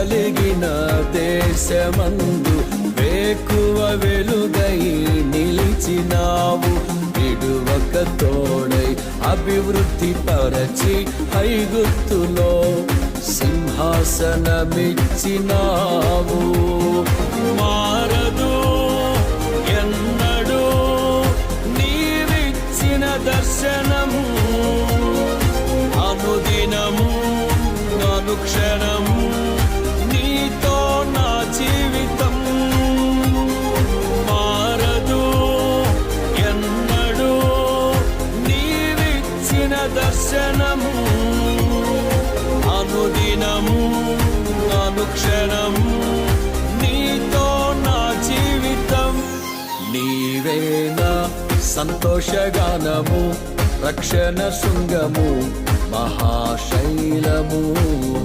కలిగిన దేశమందు వేకువ వెలుగై నిలిచినావు. విడువక తోడై అభివృద్ధి పరచి ఐగుప్తులో సింహాసనమిచ్చినావు. మారదు ఎన్నడూ నీవిచ్చిన దర్శనము, అనుదినము అనుక్షణము నీతో నా జీవితం. మారదు ఎన్నడూ నీవిచ్చిన దర్శనము, అనుదినము అనుక్షణము నీతో నా జీవితం. నీవేనా సంతోషగానము, రక్షణ శృంగము, మహాశైలము.